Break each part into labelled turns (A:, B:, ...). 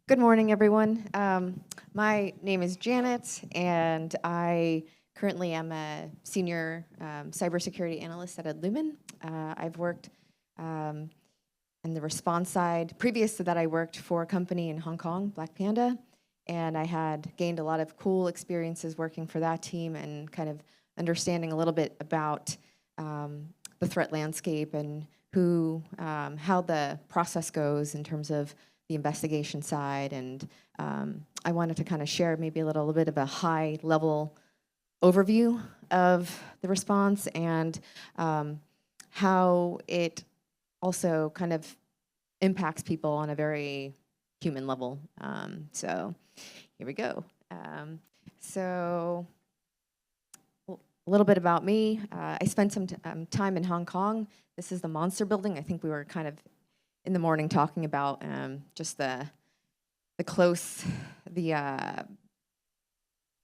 A: Good morning, everyone. My name is Janet, and I currently am a senior cybersecurity analyst at Lumen. I've worked in the response side. Previous to that, I worked for a company in Hong Kong, Black Panda, and I had gained a lot of cool experiences working for that team and kind of understanding a little bit about the threat landscape and how the process goes in terms of the investigation side. And I wanted to kind of share maybe a little bit of a high-level overview of the response and how it also kind of impacts people on a very human level. So here we go. So a little bit about me. I spent some time in Hong Kong. This is the Monster Building. I think we were kind of in the morning talking about just the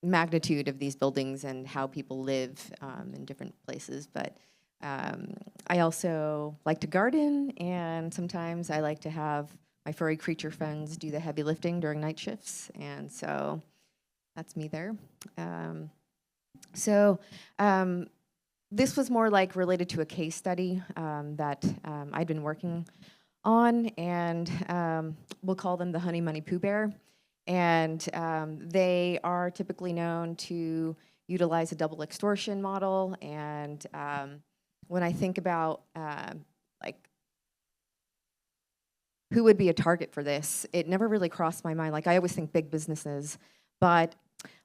A: magnitude of these buildings and how people live in different places. But I also like to garden, and sometimes I like to have my furry creature friends do the heavy lifting during night shifts, and so that's me there. This was more like related to a case study that I'd been working on, and we'll call them the Honey Money Pooh Bear. And they are typically known to utilize a double extortion model. And when I think about like who would be a target for this, it never really crossed my mind. Like, I always think big businesses, but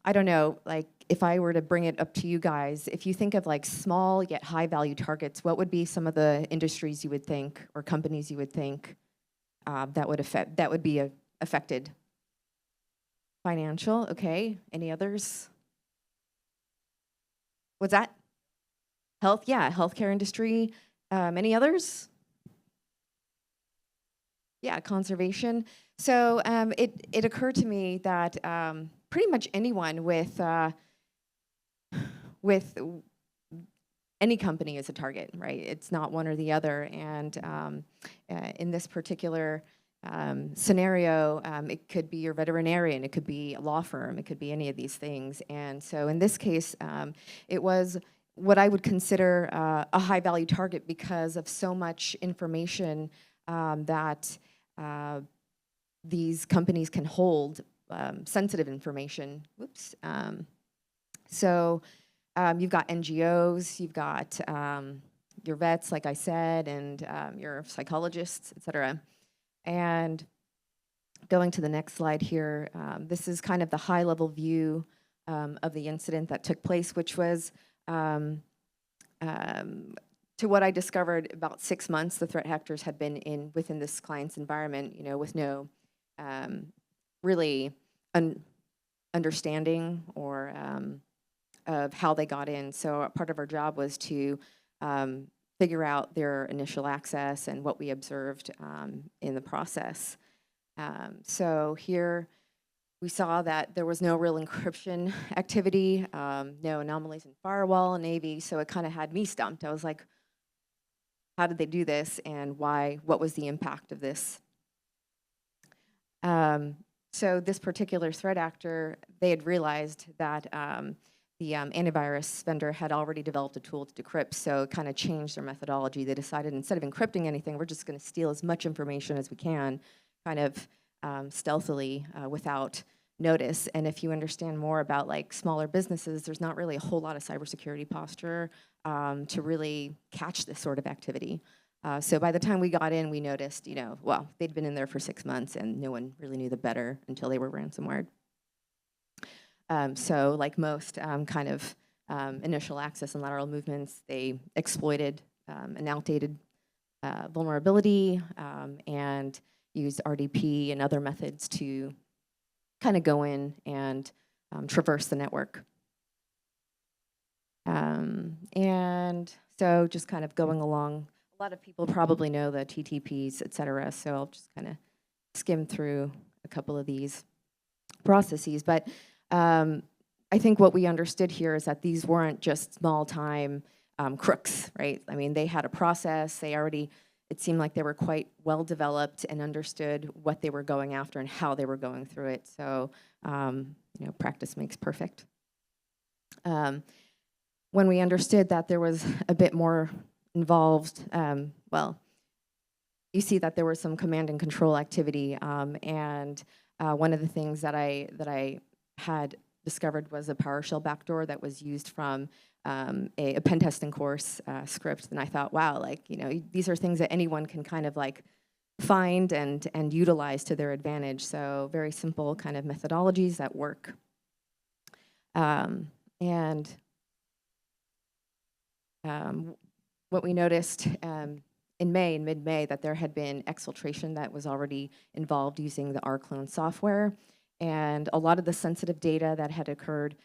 A: I don't know, like if I were to bring it up to you guys, if you think of like small yet high value targets, what would be some of the industries you would think or companies you would think that would be affected? Financial, okay. Any others? What's that? Health, yeah, healthcare industry. Any others? Yeah, conservation. So it occurred to me that pretty much anyone with any company is a target, right? It's not one or the other. And in this particular scenario, it could be your veterinarian, it could be a law firm, it could be any of these things. And so in this case, it was what I would consider a high value target because of so much information that these companies can hold, sensitive information. Whoops. So you've got NGOs, you've got your vets, like I said, and your psychologists, et cetera. And going to the next slide here, this is kind of the high-level view of the incident that took place, which was, to what I discovered, about 6 months the threat actors had been within this client's environment, with no really understanding or of how they got in. So part of our job was to figure out their initial access and what we observed in the process. So here we saw that there was no real encryption activity, no anomalies in firewall and AV, so it kind of had me stumped. I was like, how did they do this, and why? What was the impact of this? So this particular threat actor, they had realized that the antivirus vendor had already developed a tool to decrypt, so it kind of changed their methodology. They decided instead of encrypting anything, we're just going to steal as much information as we can, kind of stealthily without notice. And if you understand more about like smaller businesses, there's not really a whole lot of cybersecurity posture to really catch this sort of activity. So by the time we got in, we noticed, well, they'd been in there for 6 months and no one really knew the better until they were ransomware. So like most kind of initial access and lateral movements, they exploited an outdated vulnerability and used RDP and other methods to kind of go in and traverse the network. And so just kind of going along, a lot of people probably know the TTPs, et cetera, so I'll just kind of skim through a couple of these processes. But I think what we understood here is that these weren't just small-time crooks, right? I mean, they had a process. They already it seemed like they were quite well developed and understood what they were going after and how they were going through it. So, practice makes perfect. When we understood that there was a bit more involved, you see that there was some command and control activity, and one of the things that I had discovered was a PowerShell backdoor that was used from a pen testing course script, and I thought, wow, these are things that anyone can kind of find and utilize to their advantage. So very simple kind of methodologies that work. What we noticed in mid-May, that there had been exfiltration that was already involved using the rclone software, and a lot of the sensitive data that had occurred,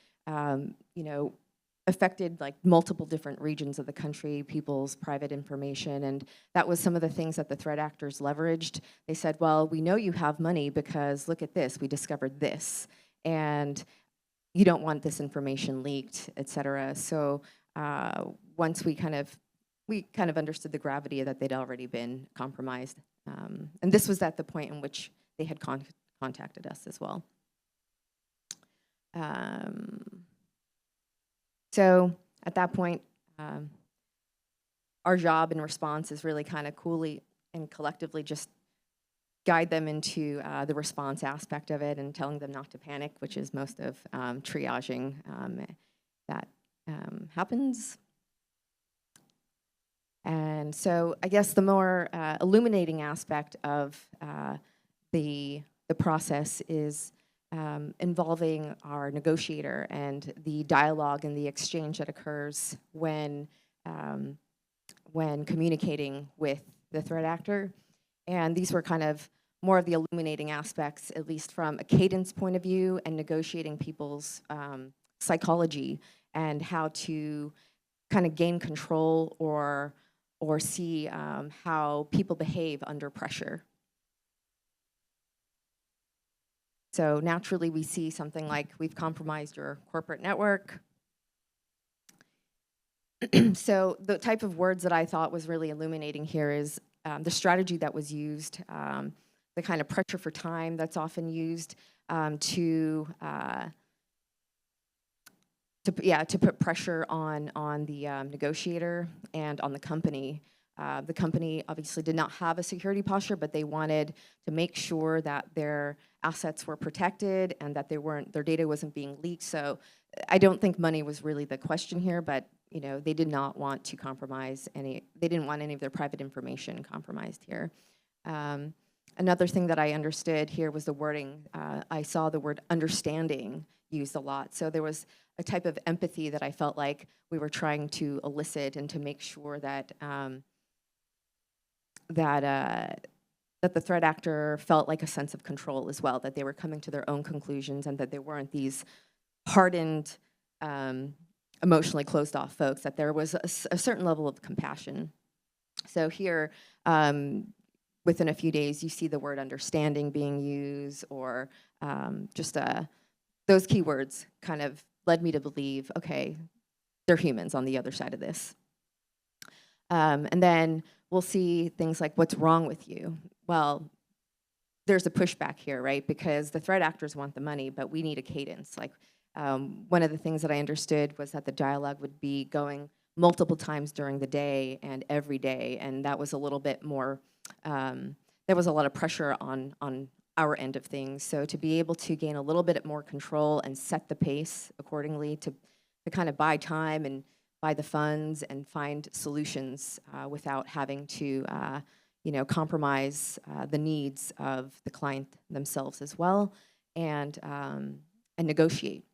A: affected multiple different regions of the country, people's private information, and that was some of the things that the threat actors leveraged. They said, well, we know you have money because look at this, we discovered this, and you don't want this information leaked, et cetera. So once we kind of understood the gravity that they'd already been compromised. And this was at the point in which they had contacted us as well. So at that point, our job in response is really kind of coolly and collectively just guide them into the response aspect of it and telling them not to panic, which is most of triaging that happens. And so I guess the more illuminating aspect of the process is involving our negotiator and the dialogue and the exchange that occurs when communicating with the threat actor. And these were kind of more of the illuminating aspects, at least from a cadence point of view, and negotiating people's psychology and how to kind of gain control or see how people behave under pressure. So naturally, we see something like, we've compromised your corporate network. So the type of words that I thought was really illuminating here is the strategy that was used, the kind of pressure for time that's often used to put pressure on the negotiator and on the company. The company obviously did not have a security posture, but they wanted to make sure that their assets were protected and that their data wasn't being leaked. So I don't think money was really the question here, but they did not want to compromise they didn't want any of their private information compromised here. Another thing that I understood here was the wording. I saw the word understanding used a lot. So there was a type of empathy that I felt like we were trying to elicit and to make sure that that the threat actor felt like a sense of control as well, that they were coming to their own conclusions and that they weren't these hardened, emotionally closed off folks, that there was a certain level of compassion. So here, within a few days, you see the word understanding being used, or those keywords kind of led me to believe, okay, they're humans on the other side of this. And then we'll see things like, what's wrong with you? Well, there's a pushback here, right? Because the threat actors want the money, but we need a cadence. One of the things that I understood was that the dialogue would be going multiple times during the day and every day, and that was a little bit more, there was a lot of pressure on our end of things. So to be able to gain a little bit more control and set the pace accordingly to kind of buy time and buy the funds and find solutions without having to compromise the needs of the client themselves as well, and negotiate.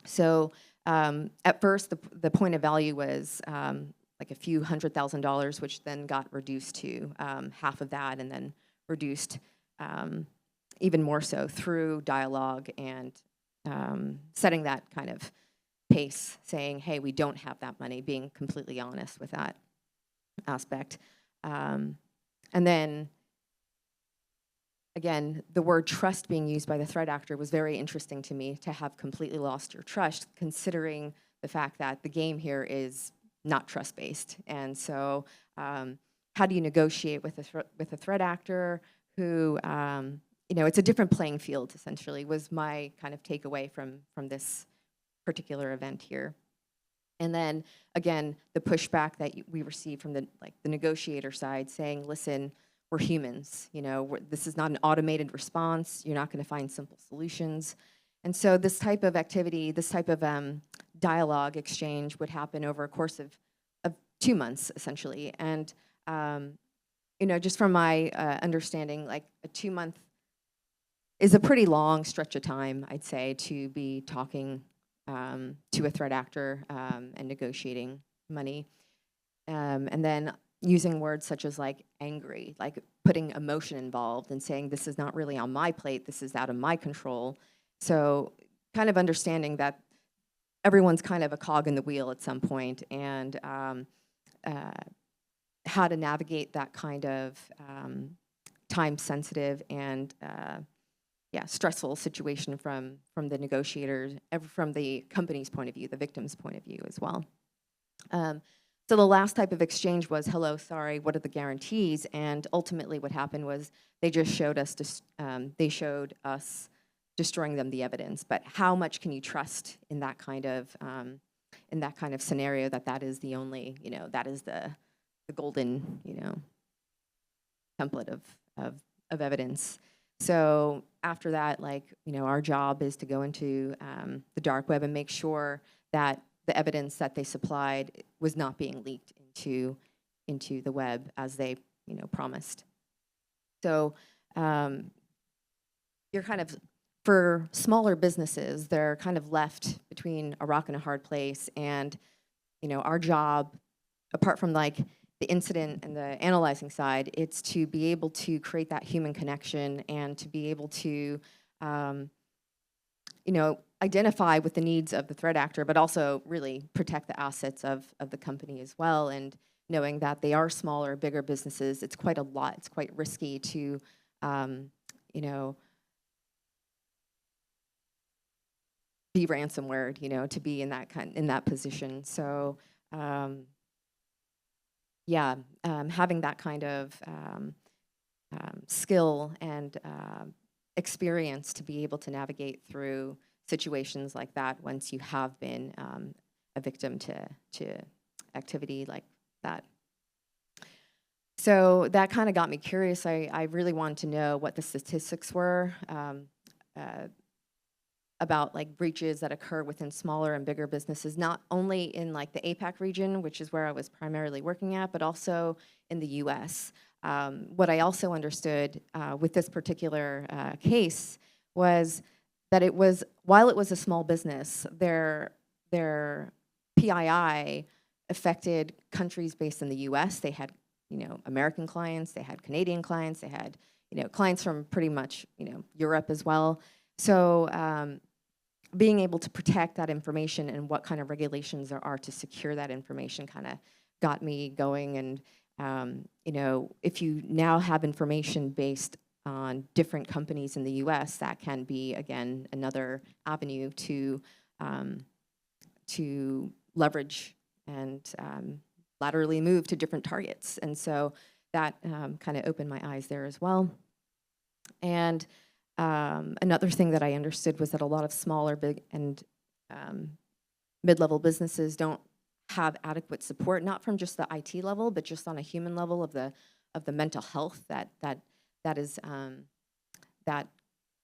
A: So at first, the point of value was like a few $100,000, which then got reduced to half of that, and then reduced even more so through dialogue and setting that kind of pace, saying, hey, we don't have that money, being completely honest with that aspect. And then, again, the word trust being used by the threat actor was very interesting to me, to have completely lost your trust, considering the fact that the game here is not trust-based. And so how do you negotiate with a threat actor who, it's a different playing field, essentially, was my kind of takeaway from this particular event here. And then, again, the pushback that we received from the negotiator side saying, listen, we're humans, this is not an automated response. You're not going to find simple solutions. And so this type of activity, this type of dialogue exchange would happen over a course of 2 months, essentially. And, just from my understanding, like a 2-month is a pretty long stretch of time, I'd say, to be talking to a threat actor and negotiating money. And then using words such as like angry, like putting emotion involved and saying this is not really on my plate, this is out of my control. So kind of understanding that everyone's kind of a cog in the wheel at some point, and how to navigate that kind of time-sensitive and stressful situation from the negotiators, from the company's point of view, the victim's point of view as well. So the last type of exchange was, hello, sorry, what are the guarantees? And ultimately what happened was they just showed us, destroying them the evidence. But how much can you trust in that kind of scenario that is the only, that is the golden, template of evidence. So after that, our job is to go into the dark web and make sure that the evidence that they supplied was not being leaked into the web as they, promised. So you're kind of, for smaller businesses, they're kind of left between a rock and a hard place. And, our job, apart from the incident and the analyzing side, it's to be able to create that human connection and to be able to, identify with the needs of the threat actor, but also really protect the assets of the company as well. And knowing that they are smaller, bigger businesses, it's quite a lot. It's quite risky to, be ransomware, to be in that position. So, having that kind of skill and experience to be able to navigate through situations like that once you have been a victim to activity like that. So that kind of got me curious. I really wanted to know what the statistics were about breaches that occur within smaller and bigger businesses, not only in the APAC region, which is where I was primarily working at, but also in the US. What I also understood with this particular case was that while it was a small business, their PII affected countries based in the US. They had, American clients, they had Canadian clients, they had, clients from pretty much, Europe as well. So being able to protect that information and what kind of regulations there are to secure that information kind of got me going. And, if you now have information based on different companies in the US, that can be, again, another avenue to leverage and laterally move to different targets. And so that kind of opened my eyes there as well. And another thing that I understood was that a lot of smaller, big, and mid-level businesses don't have adequate support, not from just the IT level, but just on a human level of the mental health that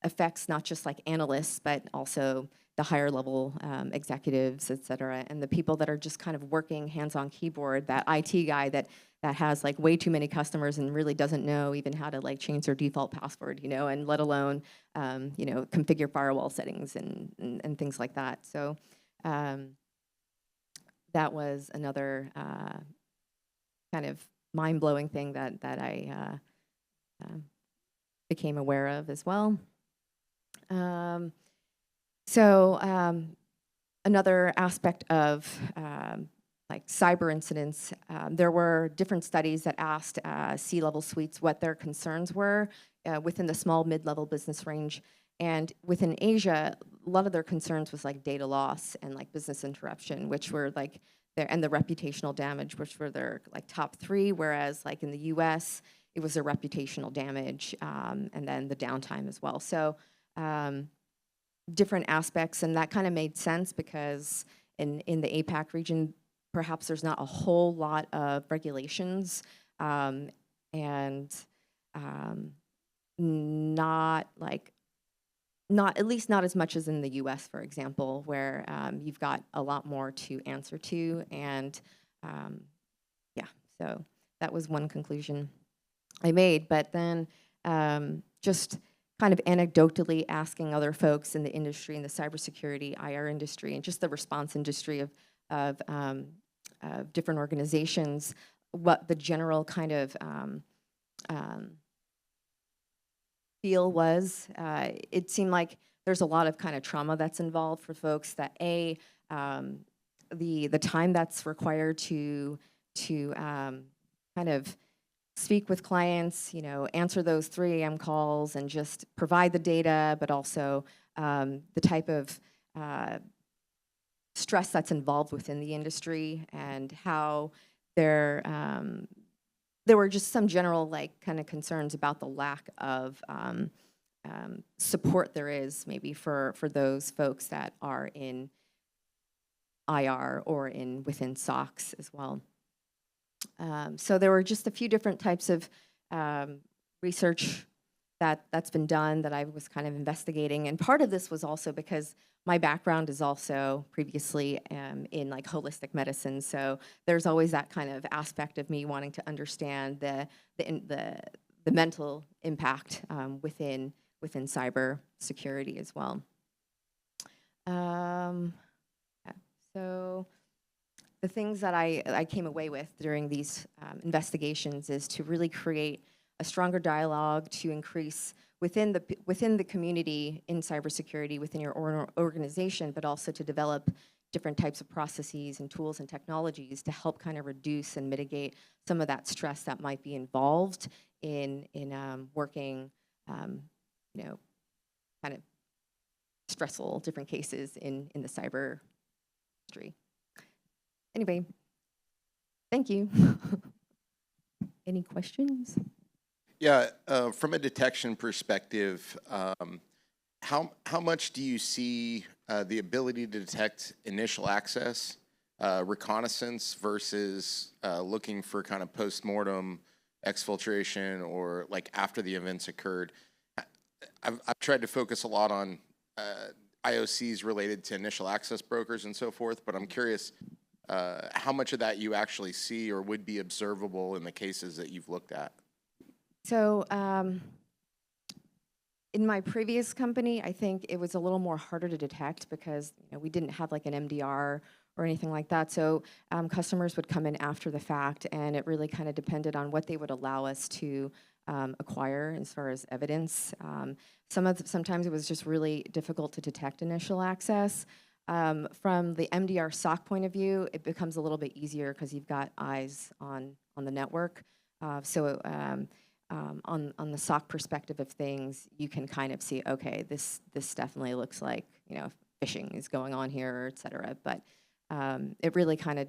A: affects not just analysts, but also the higher level executives, et cetera, and the people that are just kind of working hands-on keyboard, that IT guy that has way too many customers and really doesn't know even how to change their default password, and let alone configure firewall settings and things like that. So that was another kind of mind-blowing thing that I became aware of as well. Another aspect of cyber incidents, there were different studies that asked C-level suites what their concerns were within the small, mid-level business range. And within Asia, a lot of their concerns was data loss and business interruption, which were and the reputational damage, which were their like top three, whereas like in the US, it was their reputational damage, and then the downtime as well. So different aspects, and that kind of made sense because in the APAC region, perhaps there's not a whole lot of regulations, and not at least not as much as in the US, for example, where you've got a lot more to answer to. And yeah, so that was one conclusion I made. But then just kind of anecdotally asking other folks in the industry, in the cybersecurity, IR industry, and just the response industry of different organizations, what the general kind of feel was. It seemed like there's a lot of kind of trauma that's involved for folks. That the time that's required to kind of speak with clients, answer those 3 a.m. calls and just provide the data, but also the type of stress that's involved within the industry, and how there were just some general kind of concerns about the lack of support there is maybe for those folks that are in IR or within SOCs as well. So there were just a few different types of research that's been done that I was kind of investigating, and part of this was also because my background is also previously in like holistic medicine, so there's always that kind of aspect of me wanting to understand the mental impact within cyber security as well. Yeah. So the things that I came away with during these investigations is to really create a stronger dialogue to increase within the community in cybersecurity within your organization, but also to develop different types of processes and tools and technologies to help kind of reduce and mitigate some of that stress that might be involved in working, kind of stressful different cases in the cyber industry. Anyway, thank you. Any questions?
B: Yeah, from a detection perspective, how much do you see the ability to detect initial access, reconnaissance versus looking for kind of post-mortem exfiltration or like after the events occurred? I've tried to focus a lot on IOCs related to initial access brokers and so forth, but I'm curious how much of that you actually see or would be observable in the cases that you've looked at.
A: So in my previous company, I think it was a little more harder to detect because we didn't have like an MDR or anything like that. So customers would come in after the fact, and it really kind of depended on what they would allow us to acquire as far as evidence. Sometimes it was just really difficult to detect initial access. From the MDR SOC point of view, it becomes a little bit easier because you've got eyes on the network. On the SOC perspective of things, you can kind of see, okay, this definitely looks like phishing is going on here, et cetera. But it really kind of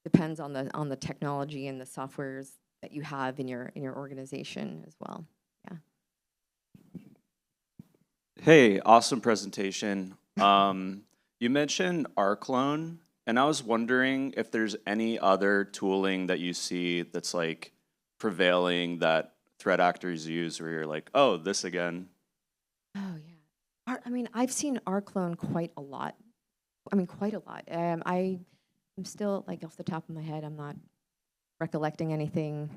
A: depends on the technology and the softwares that you have in your organization as well. Yeah.
C: Hey, awesome presentation. You mentioned rclone, and I was wondering if there's any other tooling that you see that's like prevailing that threat actors use where you're like, oh, this again.
A: Oh, yeah. I mean, I've seen rclone quite a lot. I mean, quite a lot. I'm still, like, off the top of my head, I'm not recollecting anything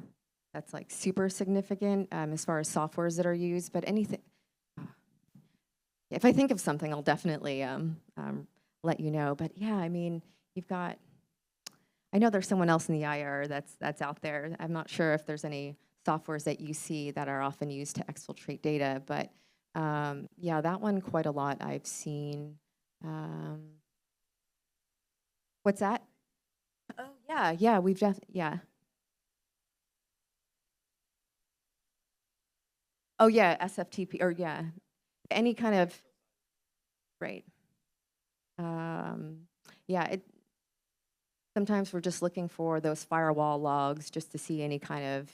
A: that's, like, super significant as far as softwares that are used, but anything. If I think of something, I'll definitely let you know. But, yeah, I mean, you've got, I know there's someone else in the IR that's out there. I'm not sure if there's any softwares that you see that are often used to exfiltrate data, but yeah, that one quite a lot I've seen. What's that? Oh, yeah, we've just, yeah. Oh, yeah, SFTP, or yeah, any kind of, right. Yeah, Sometimes we're just looking for those firewall logs just to see any kind of,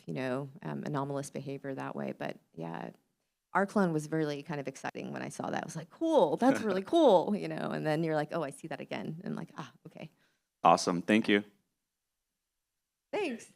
A: anomalous behavior that way. But yeah, our clone was really kind of exciting when I saw that. I was like, cool, that's really cool, and then you're like, oh, I see that again. And like, okay.
C: Awesome. Thank you.
A: Thanks.